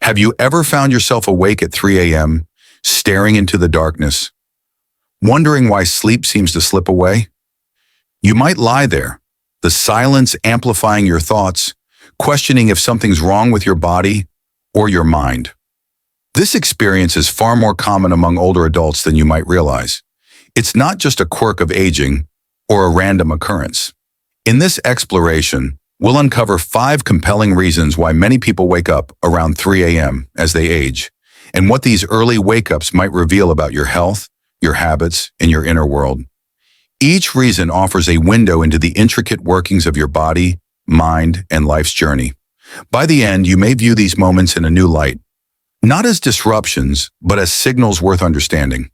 Have you ever found yourself awake at 3 a.m., staring into the darkness, wondering why sleep seems to slip away? You might lie there, the silence amplifying your thoughts, questioning if something's wrong with your body or your mind. This experience is far more common among older adults than you might realize. It's not just a quirk of aging or a random occurrence. In this exploration, we'll uncover 5 compelling reasons why many people wake up around 3 a.m. as they age, and what these early wake-ups might reveal about your health, your habits, and your inner world. Each reason offers a window into the intricate workings of your body, mind, and life's journey. By the end, you may view these moments in a new light, not as disruptions, but as signals worth understanding.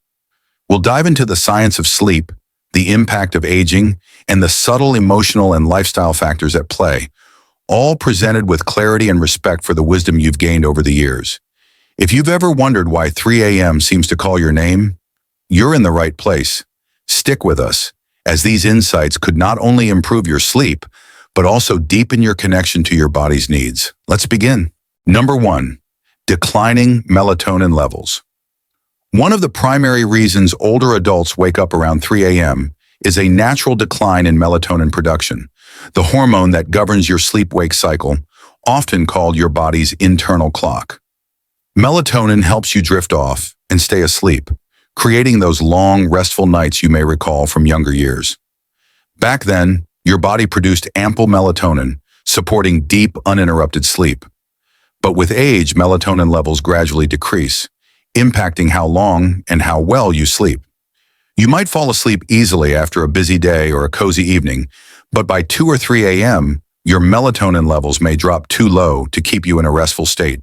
We'll dive into the science of sleep, the impact of aging, and the subtle emotional and lifestyle factors at play, all presented with clarity and respect for the wisdom you've gained over the years. If you've ever wondered why 3 a.m. seems to call your name, you're in the right place. Stick with us, as these insights could not only improve your sleep, but also deepen your connection to your body's needs. Let's begin. Number 1. Declining melatonin levels. One of the primary reasons older adults wake up around 3 a.m. is a natural decline in melatonin production, the hormone that governs your sleep-wake cycle, often called your body's internal clock. Melatonin helps you drift off and stay asleep, creating those long, restful nights you may recall from younger years. Back then, your body produced ample melatonin, supporting deep, uninterrupted sleep. But with age, melatonin levels gradually decrease, impacting how long and how well you sleep. You might fall asleep easily after a busy day or a cozy evening, but by 2 or 3 a.m., your melatonin levels may drop too low to keep you in a restful state.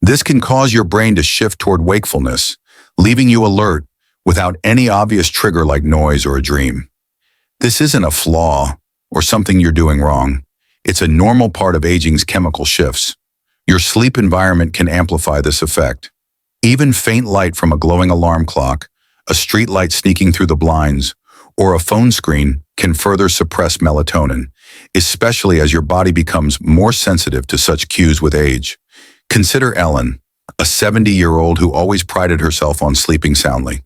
This can cause your brain to shift toward wakefulness, leaving you alert without any obvious trigger like noise or a dream. This isn't a flaw or something you're doing wrong. It's a normal part of aging's chemical shifts. Your sleep environment can amplify this effect. Even faint light from a glowing alarm clock, a street light sneaking through the blinds, or a phone screen can further suppress melatonin, especially as your body becomes more sensitive to such cues with age. Consider Ellen, a 70-year-old who always prided herself on sleeping soundly.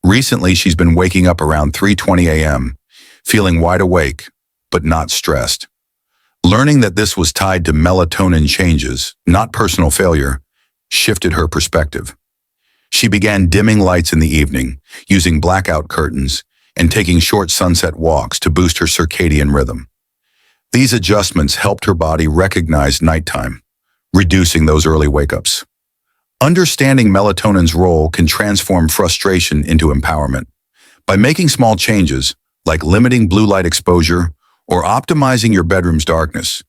Recently, she's been waking up around 3:20 a.m., feeling wide awake, but not stressed. Learning that this was tied to melatonin changes, not personal failure, shifted her perspective. She began dimming lights in the evening, using blackout curtains, and taking short sunset walks to boost her circadian rhythm. These adjustments helped her body recognize nighttime, reducing those early wake-ups. Understanding melatonin's role can transform frustration into empowerment. By making small changes, like limiting blue light exposure or optimizing your bedroom's darkness,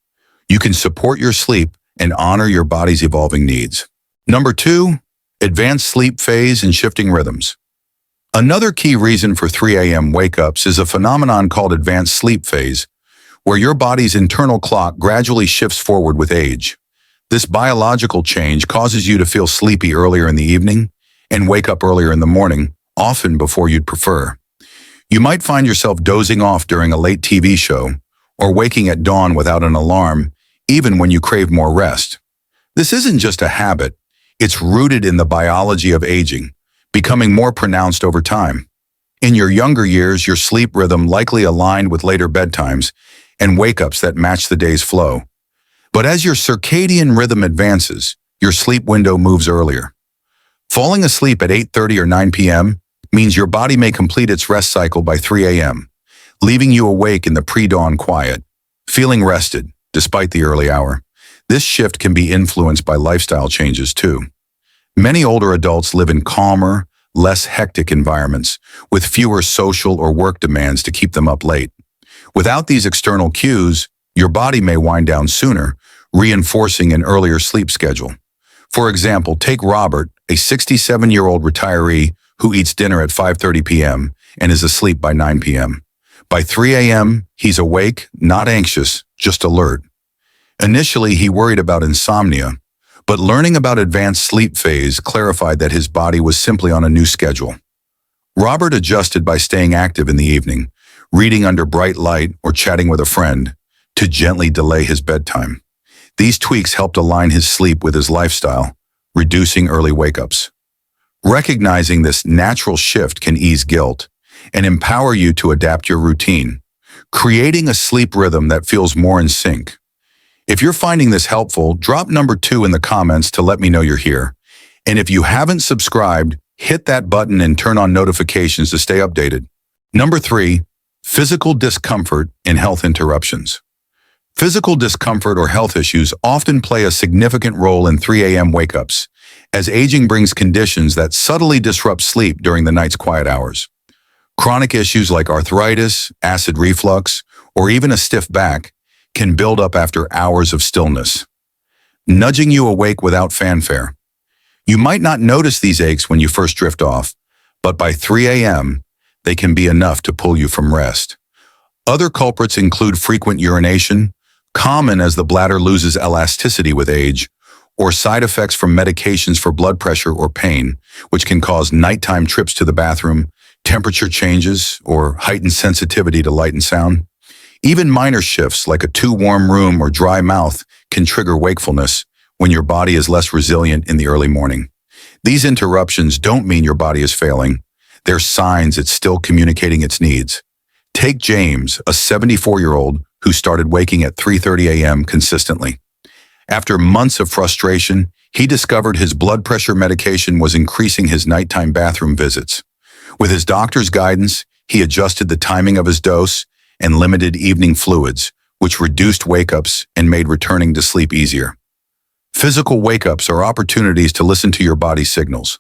you can support your sleep and honor your body's evolving needs. Number 2, advanced sleep phase and shifting rhythms. Another key reason for 3 a.m. wake-ups is a phenomenon called advanced sleep phase, where your body's internal clock gradually shifts forward with age. This biological change causes you to feel sleepy earlier in the evening and wake up earlier in the morning, often before you'd prefer. You might find yourself dozing off during a late TV show or waking at dawn without an alarm, even when you crave more rest. This isn't just a habit. It's rooted in the biology of aging, becoming more pronounced over time. In your younger years, your sleep rhythm likely aligned with later bedtimes and wake-ups that match the day's flow. But as your circadian rhythm advances, your sleep window moves earlier. Falling asleep at 8:30 or 9 p.m. means your body may complete its rest cycle by 3 a.m., leaving you awake in the pre-dawn quiet, feeling rested despite the early hour. This shift can be influenced by lifestyle changes too. Many older adults live in calmer, less hectic environments, with fewer social or work demands to keep them up late. Without these external cues, your body may wind down sooner, reinforcing an earlier sleep schedule. For example, take Robert, a 67-year-old retiree who eats dinner at 5:30 p.m. and is asleep by 9 p.m. By 3 a.m., he's awake, not anxious, just alert. Initially, he worried about insomnia, but learning about advanced sleep phase clarified that his body was simply on a new schedule. Robert adjusted by staying active in the evening, reading under bright light or chatting with a friend, to gently delay his bedtime. These tweaks helped align his sleep with his lifestyle, reducing early wake-ups. Recognizing this natural shift can ease guilt and empower you to adapt your routine, creating a sleep rhythm that feels more in sync. If you're finding this helpful, drop number 2 in the comments to let me know you're here. And if you haven't subscribed, hit that button and turn on notifications to stay updated. Number 3, physical discomfort and health interruptions. Physical discomfort or health issues often play a significant role in 3 a.m. wake-ups, as aging brings conditions that subtly disrupt sleep during the night's quiet hours. Chronic issues like arthritis, acid reflux, or even a stiff back can build up after hours of stillness, nudging you awake without fanfare. You might not notice these aches when you first drift off, but by 3 a.m., they can be enough to pull you from rest. Other culprits include frequent urination, common as the bladder loses elasticity with age, or side effects from medications for blood pressure or pain, which can cause nighttime trips to the bathroom, temperature changes, or heightened sensitivity to light and sound. Even minor shifts like a too warm room or dry mouth can trigger wakefulness when your body is less resilient in the early morning. These interruptions don't mean your body is failing. They're signs it's still communicating its needs. Take James, a 74-year-old who started waking at 3:30 a.m. consistently. After months of frustration, he discovered his blood pressure medication was increasing his nighttime bathroom visits. With his doctor's guidance, he adjusted the timing of his dose and limited evening fluids, which reduced wake-ups and made returning to sleep easier. Physical wake-ups are opportunities to listen to your body's signals.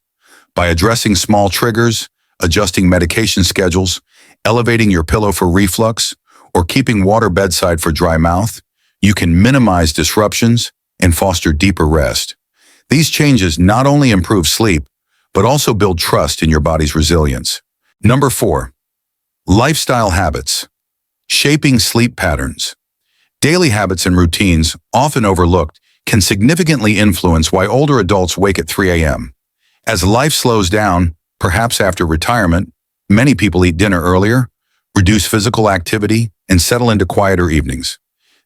By addressing small triggers, adjusting medication schedules, elevating your pillow for reflux, or keeping water bedside for dry mouth, you can minimize disruptions and foster deeper rest. These changes not only improve sleep, but also build trust in your body's resilience. Number 4, lifestyle habits. Shaping sleep patterns. Daily habits and routines, often overlooked, can significantly influence why older adults wake at 3 a.m. As life slows down, perhaps after retirement, many people eat dinner earlier, reduce physical activity, and settle into quieter evenings.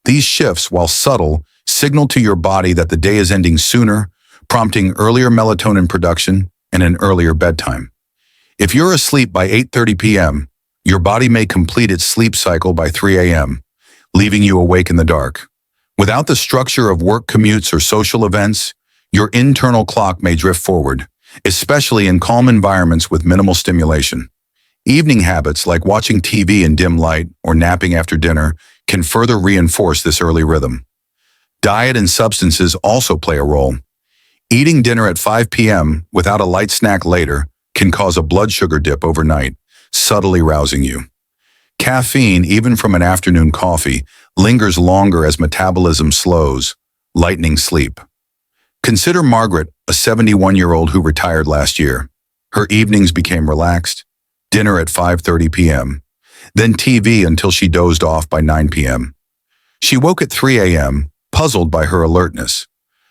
These shifts, while subtle, signal to your body that the day is ending sooner, prompting earlier melatonin production and an earlier bedtime. If you're asleep by 8:30 p.m., your body may complete its sleep cycle by 3 a.m., leaving you awake in the dark. Without the structure of work commutes or social events, your internal clock may drift forward, especially in calm environments with minimal stimulation. Evening habits like watching TV in dim light or napping after dinner can further reinforce this early rhythm. Diet and substances also play a role. Eating dinner at 5 p.m. without a light snack later can cause a blood sugar dip overnight, subtly rousing you. Caffeine, even from an afternoon coffee, lingers longer as metabolism slows, lightening sleep. Consider Margaret, a 71-year-old who retired last year. Her evenings became relaxed, dinner at 5:30 p.m., then TV until she dozed off by 9 p.m. She woke at 3 a.m., puzzled by her alertness.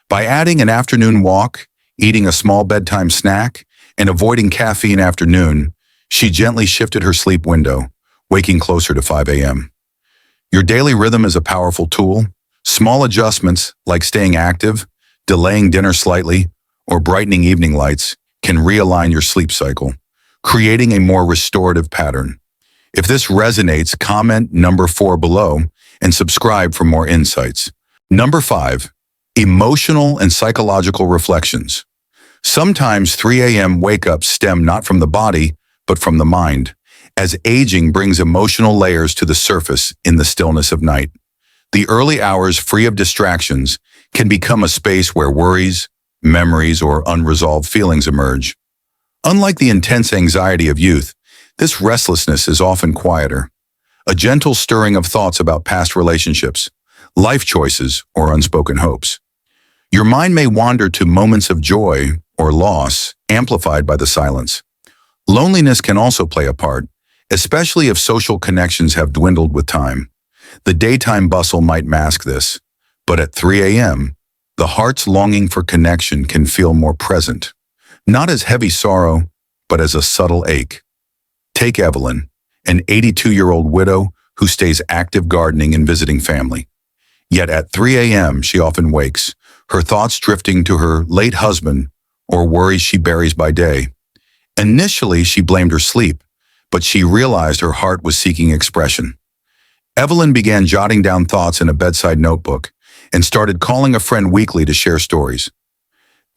By adding an afternoon walk, eating a small bedtime snack, and avoiding caffeine after noon, she gently shifted her sleep window, waking closer to 5 a.m. Your daily rhythm is a powerful tool. Small adjustments, like staying active, delaying dinner slightly, or brightening evening lights, can realign your sleep cycle, creating a more restorative pattern. If this resonates, comment number 4 below and subscribe for more insights. Number 5, emotional and psychological reflections. Sometimes 3 a.m. wake-ups stem not from the body, but from the mind, as aging brings emotional layers to the surface in the stillness of night. The early hours free of distractions can become a space where worries, memories, or unresolved feelings emerge. Unlike the intense anxiety of youth, this restlessness is often quieter, a gentle stirring of thoughts about past relationships, life choices, or unspoken hopes. Your mind may wander to moments of joy or loss, amplified by the silence. Loneliness can also play a part, especially if social connections have dwindled with time. The daytime bustle might mask this, but at 3 a.m., the heart's longing for connection can feel more present, not as heavy sorrow, but as a subtle ache. Take Evelyn, an 82-year-old widow who stays active gardening and visiting family. Yet at 3 a.m. she often wakes, her thoughts drifting to her late husband or worries she buries by day. Initially, she blamed her sleep, but she realized her heart was seeking expression. Evelyn began jotting down thoughts in a bedside notebook and started calling a friend weekly to share stories.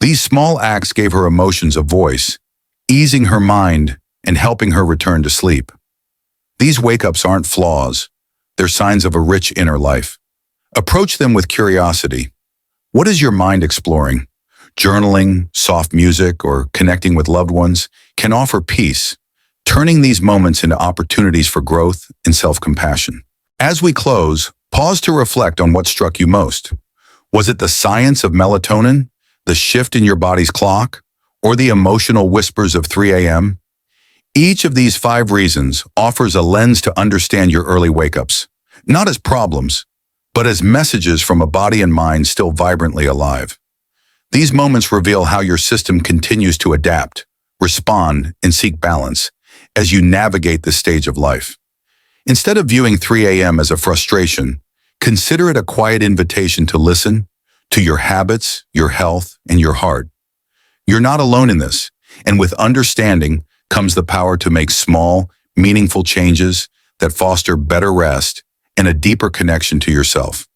These small acts gave her emotions a voice, easing her mind and helping her return to sleep. These wake-ups aren't flaws, they're signs of a rich inner life. Approach them with curiosity. What is your mind exploring? Journaling, soft music, or connecting with loved ones can offer peace, turning these moments into opportunities for growth and self-compassion. As we close, pause to reflect on what struck you most. Was it the science of melatonin, the shift in your body's clock, or the emotional whispers of 3 a.m.? Each of these 5 reasons offers a lens to understand your early wake-ups, not as problems, but as messages from a body and mind still vibrantly alive. These moments reveal how your system continues to adapt, respond, and seek balance as you navigate this stage of life. Instead of viewing 3 a.m. as a frustration, consider it a quiet invitation to listen to your habits, your health, and your heart. You're not alone in this, and with understanding comes the power to make small, meaningful changes that foster better rest and a deeper connection to yourself.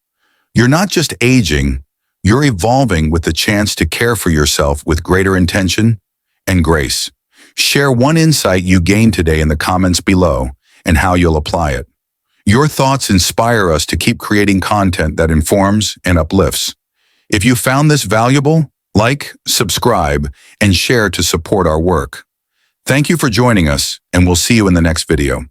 You're not just aging, you're evolving with the chance to care for yourself with greater intention and grace. Share one insight you gained today in the comments below and how you'll apply it. Your thoughts inspire us to keep creating content that informs and uplifts. If you found this valuable, like, subscribe, and share to support our work. Thank you for joining us, and we'll see you in the next video.